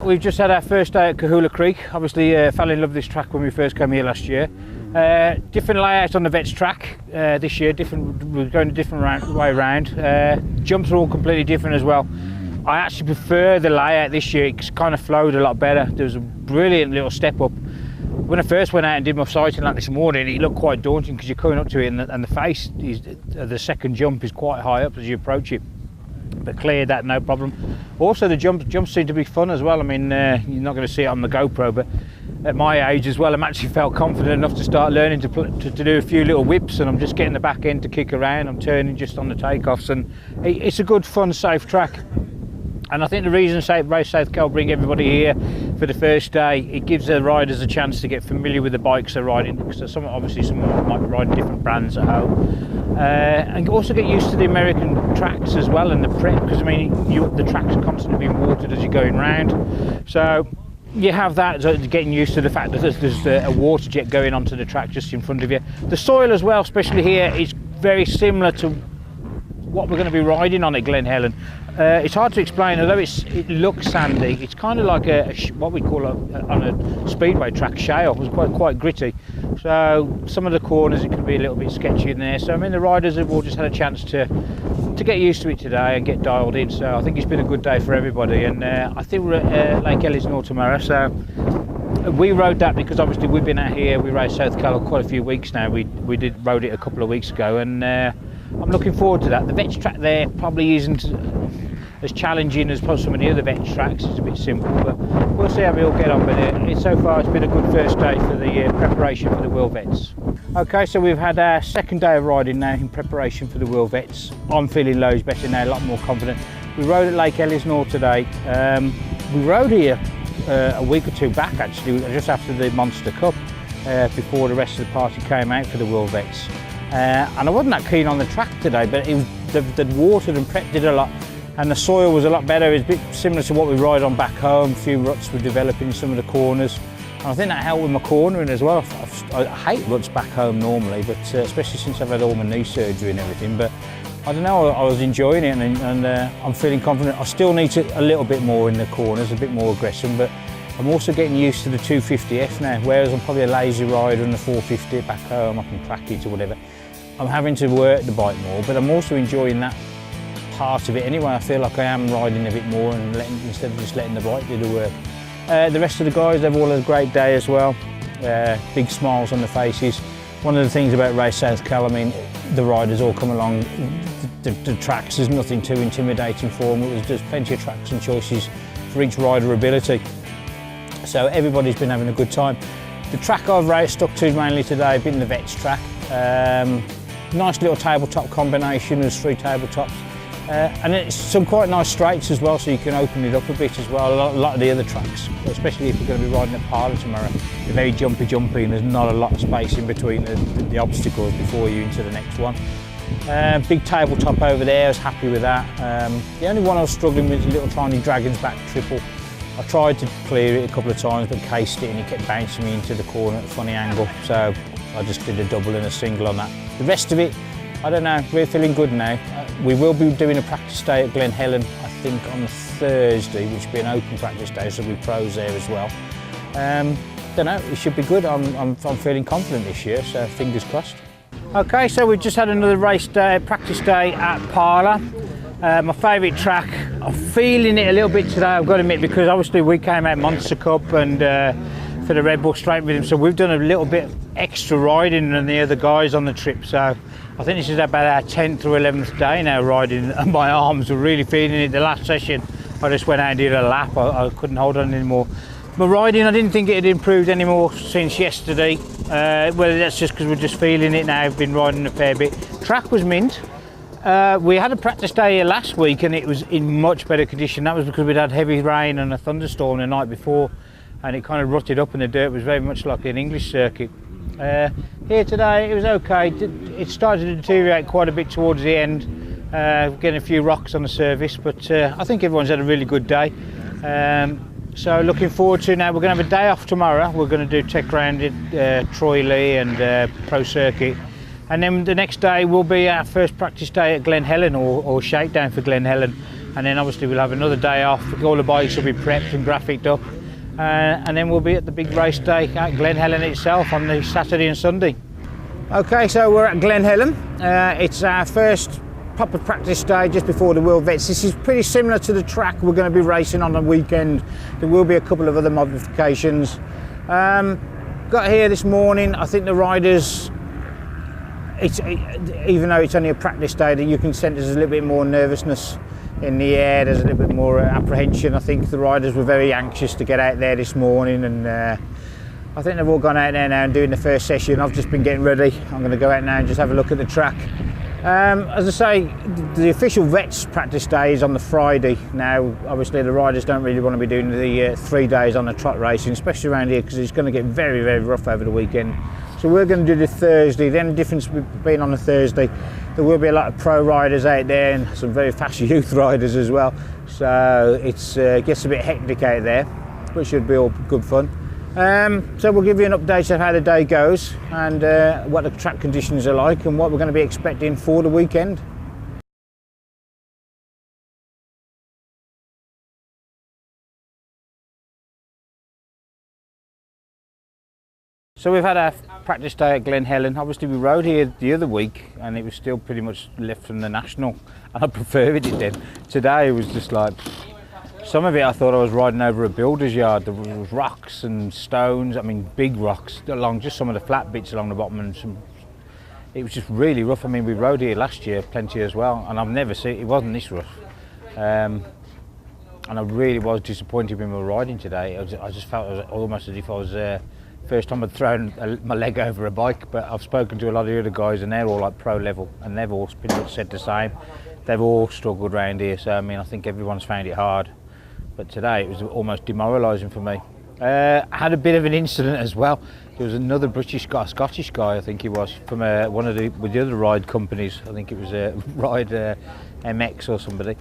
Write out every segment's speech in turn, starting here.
We've just had our first day at Kahula Creek. Obviously fell in love with this track when we first came here last year. Different layout on the Vets track this year, we're going a different way around. Jumps are all completely different as well. I actually prefer the layout this year. It's kind of flowed a lot better. There was a brilliant little step up. When I first went out and did my sighting like this morning, it looked quite daunting because you're coming up to it and the face is, the second jump is quite high up as you approach it. But cleared that, no problem. Also the jumps seem to be fun as well. I mean, you're not going to see it on the GoPro, but at my age as well, I'm actually felt confident enough to start learning to do a few little whips, and I'm just getting the back end to kick around. I'm turning just on the takeoffs, and it's a good, fun, safe track. And I think the reason Race SoCal bring everybody here for the first day, it gives the riders a chance to get familiar with the bikes they're riding, because some might be riding different brands at home, and also get used to the American tracks as well and the prep, because I mean the tracks are constantly being watered as you're going round, so you have that, getting used to the fact that there's a water jet going onto the track just in front of you. The soil as well, especially here, is very similar to what we're going to be riding on at Glen Helen. It's hard to explain, although it looks sandy. It's kind of like what we call on a speedway track, shale. It's quite gritty. So some of the corners it can be a little bit sketchy in there. So I mean the riders have all just had a chance to get used to it today and get dialed in. So I think it's been a good day for everybody. And I think we're at Lake Ellisnore tomorrow. So we rode that because obviously we've been out here. We raced SoCal quite a few weeks now. We rode it a couple of weeks ago, and I'm looking forward to that. The Vets track there probably isn't as challenging as some of the other Vets tracks. It's a bit simple, but we'll see how we all get on with it. So far it's been a good first day for the preparation for the World Vets. Okay, so we've had our second day of riding now in preparation for the World Vets. I'm feeling loads better now, a lot more confident. We rode at Lake Ellisnore today. We rode here a week or two back actually, just after the Monster Cup, before the rest of the party came out for the World Vets. And I wasn't that keen on the track today, but the watered and prepped it a lot, and the soil was a lot better. It's a bit similar to what we ride on back home. A few ruts were developing in some of the corners, and I think that helped with my cornering as well. I hate ruts back home normally, but especially since I've had all my knee surgery and everything. But I don't know, I was enjoying it, and I'm feeling confident. I still need a little bit more in the corners, a bit more aggression, but I'm also getting used to the 250F now, whereas I'm probably a lazy rider on the 450 back home, I can crack it or whatever. I'm having to work the bike more, but I'm also enjoying that part of it anyway. I feel like I am riding a bit more and instead of just letting the bike do the work. The rest of the guys, they've all had a great day as well. Big smiles on the faces. One of the things about Race SoCal, I mean, the riders all come along. The tracks, there's nothing too intimidating for them. There's plenty of tracks and choices for each rider ability. So everybody's been having a good time. The track I've stuck to mainly today has been the Vets track. Nice little tabletop combination, there's 3 tabletops. And it's some quite nice straights as well, so you can open it up a bit as well. A lot of the other tracks, especially if you're going to be riding at Parla tomorrow, they're very jumpy and there's not a lot of space in between the obstacles before you into the next one. Big tabletop over there, I was happy with that. The only one I was struggling with is a little tiny Dragon's Back triple. I tried to clear it a couple of times but cased it and it kept bouncing me into the corner at a funny angle, so I just did a double and a single on that. The rest of it, I don't know, we're feeling good now. We will be doing a practice day at Glen Helen, I think on Thursday, which will be an open practice day, so there'll be pros there as well. Don't know, it should be good. I'm feeling confident this year, so fingers crossed. Okay, so we've just had another race day, practice day at Parla. My favourite track. I'm feeling it a little bit today, I've got to admit, because obviously we came out Monster Cup and for the Red Bull Straight with him, so we've done a little bit extra riding than the other guys on the trip. So I think this is about our 10th or 11th day now riding, and my arms were really feeling it. The last session I just went out and did a lap, I couldn't hold on anymore. My riding, I didn't think it had improved anymore since yesterday. Whether that's just because we're just feeling it now, I've been riding a fair bit. Track was mint. We had a practice day here last week and it was in much better condition. That was because we'd had heavy rain and a thunderstorm the night before, and it kind of rutted up and the dirt was very much like an English circuit. Here today it was okay. It started to deteriorate quite a bit towards the end, getting a few rocks on the surface, but I think everyone's had a really good day. So looking forward to now, we're going to have a day off tomorrow. We're going to do tech round at Troy Lee and Pro Circuit. And then the next day will be our first practice day at Glen Helen, or Shakedown for Glen Helen. and then obviously we'll have another day off. All the bikes will be prepped and graphicked up, and then we'll be at the big race day at Glen Helen itself on the Saturday and Sunday. Okay, so we're at Glen Helen. It's our first proper practice day just before the World Vets. This is pretty similar to the track we're going to be racing on the weekend. There will be a couple of other modifications. Got here this morning. I think the riders, even though it's only a practice day, that you can sense there's a little bit more nervousness in the air. There's a little bit more apprehension. I think the riders were very anxious to get out there this morning, and I think they've all gone out there now and doing the first session. I've just been getting ready. I'm going to go out now and just have a look at the track. As I say, the official Vets practice day is on the Friday. Now, obviously the riders don't really want to be doing the 3 days on the trot racing, especially around here, because it's going to get very, very rough over the weekend. So we're going to do the Thursday. The only difference being on the Thursday, there will be a lot of pro riders out there and some very fast youth riders as well. So it gets a bit hectic out there, but it should be all good fun. So we'll give you an update of how the day goes and what the track conditions are like and what we're going to be expecting for the weekend. So we've had our practice day at Glen Helen. Obviously we rode here the other week and it was still pretty much left from the national, and I preferred it then. Today it was just like, some of it I thought I was riding over a builder's yard. There was rocks and stones, I mean big rocks, along just some of the flat bits along the bottom, and it was just really rough. I mean, we rode here last year plenty as well, and I've never seen, it wasn't this rough. And I really was disappointed when we were riding today. I just felt almost as if I was first time I'd thrown my leg over a bike, but I've spoken to a lot of the other guys and they're all like pro level and they've all pretty much said the same. They've all struggled around here, so I mean, I think everyone's found it hard. But today it was almost demoralising for me. I had a bit of an incident as well. There was another British guy, Scottish guy I think he was, from one of the other ride companies. I think it was Ride MX or somebody.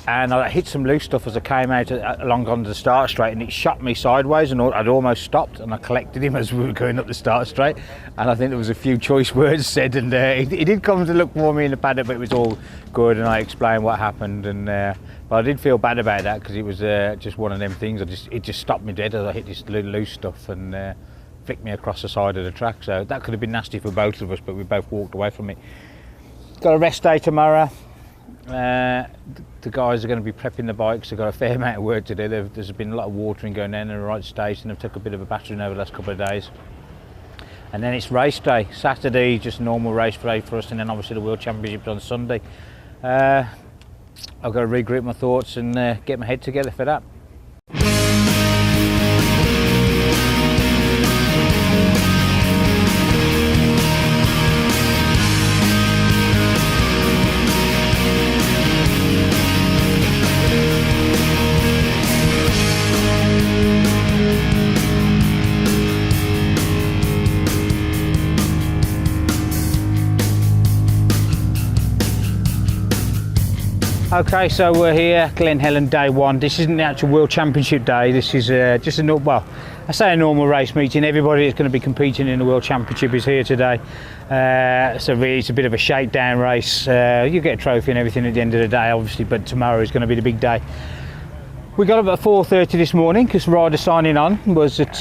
And I hit some loose stuff as I came out along onto the start straight, and it shot me sideways, and I'd almost stopped, and I collected him as we were going up the start straight. And I think there was a few choice words said, and he did come to look for me in the paddock, but it was all good, and I explained what happened. And but I did feel bad about that, because it was just one of them things. It just stopped me dead as I hit this loose stuff and flicked me across the side of the track. So that could have been nasty for both of us, but we both walked away from it. Got a rest day tomorrow. The guys are going to be prepping the bikes. They've got a fair amount of work to do. There's been a lot of watering going down in the right stage, and they've took a bit of a battering over the last couple of days. And then it's race day. Saturday, just a normal race day for us, and then obviously the World Championship on Sunday. I've got to regroup my thoughts and get my head together for that. Okay, so we're here, Glen Helen, day one. This isn't the actual World Championship day. This is just a normal, well, I say a normal race meeting. Everybody that's going to be competing in the World Championship is here today. So really it's a bit of a shakedown race. You get a trophy and everything at the end of the day, obviously, but tomorrow is going to be the big day. We got up at 4:30 this morning because rider signing on was at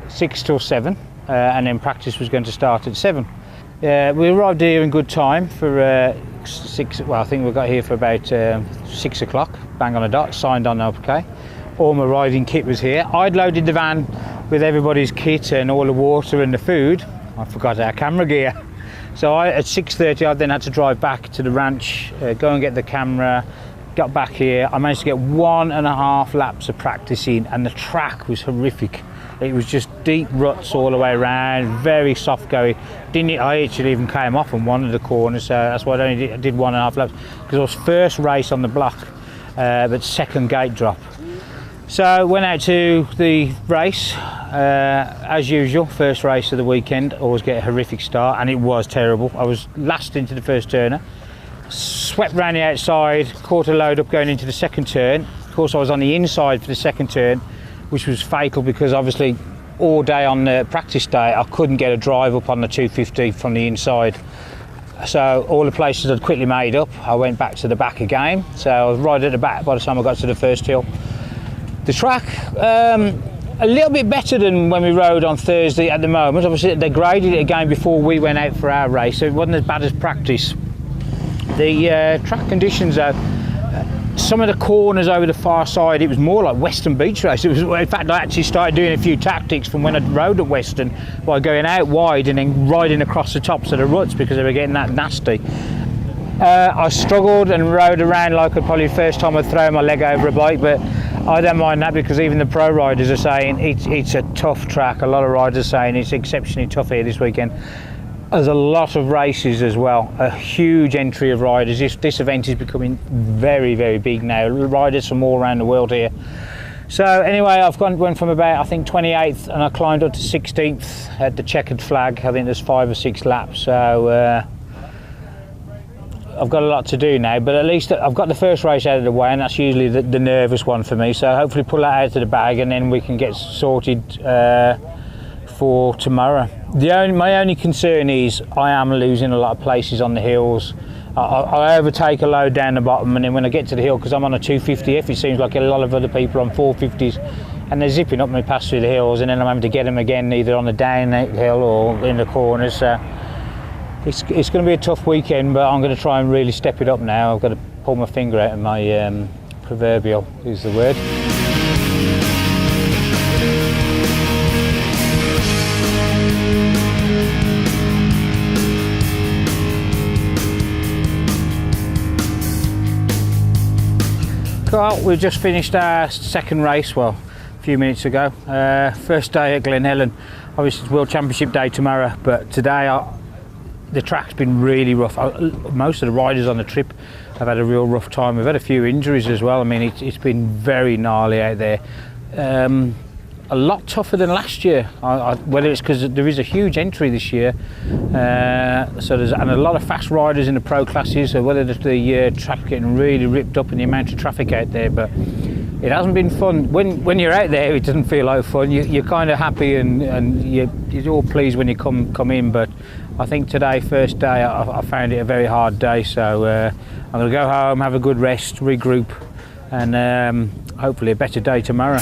6 till 7, and then practice was going to start at 7. We arrived here in good time for 6. Well, I think we got here for about 6 o'clock, bang on the dot. Signed on okay. All my riding kit was here. I'd loaded the van with everybody's kit and all the water and the food. I forgot our camera gear, so at 6:30 I then had to drive back to the ranch, go and get the camera. Got back here. I managed to get 1.5 laps of practice in, and the track was horrific. It was just deep ruts all the way around, very soft going. I actually even came off on one of the corners, so that's why I did 1.5 laps, because it was first race on the block, but second gate drop. So went out to the race, as usual, first race of the weekend, always get a horrific start, and it was terrible. I was last into the first turner, swept round the outside, caught a load up going into the second turn. Of course I was on the inside for the second turn, which was fatal because obviously all day on the practice day I couldn't get a drive up on the 250 from the inside. So all the places I'd quickly made up, I went back to the back again. So I was right at the back by the time I got to the first hill. The track, a little bit better than when we rode on Thursday at the moment. Obviously they graded it again before we went out for our race, so it wasn't as bad as practice. The track conditions are, some of the corners over the far side, it was more like Western Beach race. It was, in fact, I actually started doing a few tactics from when I rode at Western by going out wide and then riding across the tops of the ruts because they were getting that nasty. I struggled and rode around like probably the first time I'd throw my leg over a bike, but I don't mind that because even the pro riders are saying it's a tough track. A lot of riders are saying it's exceptionally tough here this weekend. There's a lot of races as well, a huge entry of riders. This event is becoming very, very big now. Riders from all around the world here. So anyway, I've went from about, I think, 28th and I climbed up to 16th at the checkered flag. I think there's 5 or 6 laps. So I've got a lot to do now, but at least I've got the first race out of the way, and that's usually the nervous one for me. So hopefully pull that out of the bag and then we can get sorted for tomorrow. My only concern is I am losing a lot of places on the hills. I overtake a load down the bottom, and then when I get to the hill, because I'm on a 250F, it seems like a lot of other people on 450s, and they're zipping up me past through the hills, and then I'm having to get them again either on the downhill or in the corners. So it's going to be a tough weekend, but I'm going to try and really step it up now. I've got to pull my finger out of my proverbial, is the word. Well, we've just finished our second race, well, a few minutes ago. First day at Glen Helen. Obviously it's World Championship Day tomorrow, but today the track's been really rough. Most of the riders on the trip have had a real rough time. We've had a few injuries as well. I mean, it's been very gnarly out there. A lot tougher than last year, whether it's because there is a huge entry this year, so there's and a lot of fast riders in the pro classes, so whether the track getting really ripped up and the amount of traffic out there, but it hasn't been fun. When you're out there, it doesn't feel like fun. You're kind of happy and you're all pleased when you come in, but I think today, first day, I found it a very hard day, so I'm going to go home, have a good rest, regroup, and hopefully a better day tomorrow.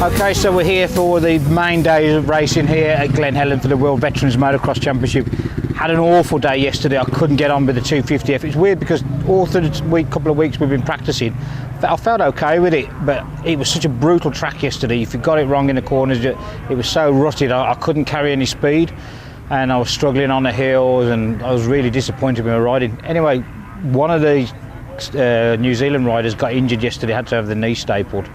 Okay, so we're here for the main day of racing here at Glen Helen for the World Veterans Motocross Championship. Had an awful day yesterday. I couldn't get on with the 250F. It's weird because all through the couple of weeks we've been practicing, I felt okay with it, but it was such a brutal track yesterday. If you got it wrong in the corners, it was so rutted. I couldn't carry any speed, and I was struggling on the hills, and I was really disappointed with my riding. Anyway, one of the New Zealand riders got injured yesterday, had to have the knee stapled.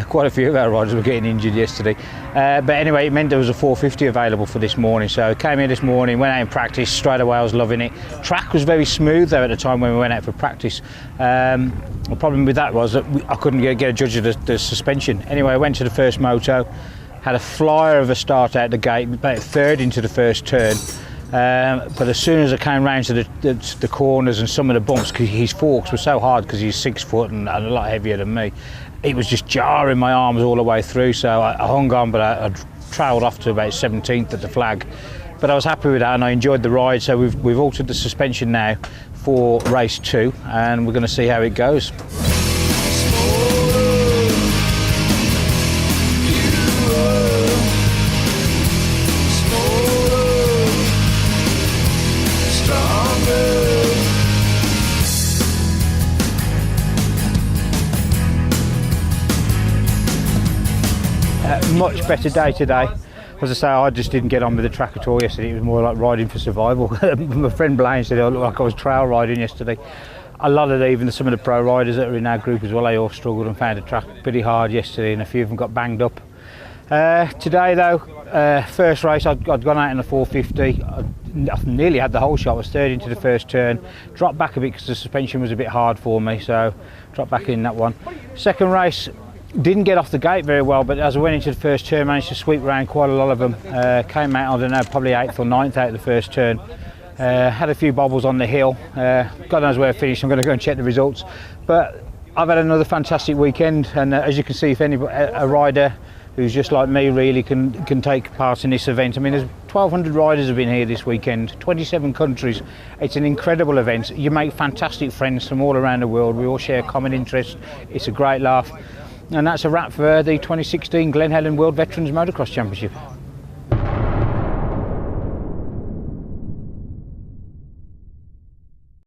Quite a few of our riders were getting injured yesterday, but anyway, it meant there was a 450 available for this morning, so I came here this morning, went out in practice. Straight away I was loving it. Track was very smooth though at the time when we went out for practice. The problem with that was that I couldn't get a judge of the suspension. Anyway, I went to the first moto, had a flyer of a start out the gate, about third into the first turn. But as soon as I came round to the corners and some of the bumps, because his forks were so hard because he's 6 foot and a lot heavier than me, it was just jarring my arms all the way through, so I hung on, but I trailed off to about 17th at the flag. But I was happy with that and I enjoyed the ride, so we've altered the suspension now for race 2 and we're going to see how it goes. Much better day today. As I say, I just didn't get on with the track at all yesterday. It was more like riding for survival. My friend Blaine said I looked like I was trail riding yesterday. a lot of even some of the pro riders that are in our group as well, they all struggled and found the track pretty hard yesterday, and a few of them got banged up. Today though, first race I'd gone out in the 450. I nearly had the whole shot. I was third into the first turn, dropped back a bit because the suspension was a bit hard for me, so dropped back in that one. Second race, didn't get off the gate very well, but as I went into the first turn, managed to sweep around quite a lot of them. Came out, I don't know, probably 8th or 9th out of the first turn. Had a few bobbles on the hill. God knows where I finished. I'm going to go and check the results. But I've had another fantastic weekend, and as you can see, if anybody, a rider who's just like me really can take part in this event. I mean, there's 1,200 riders have been here this weekend, 27 countries. It's an incredible event. You make fantastic friends from all around the world. We all share common interests. It's a great laugh. And that's a wrap for the 2016 Glen Helen World Veterans Motocross Championship.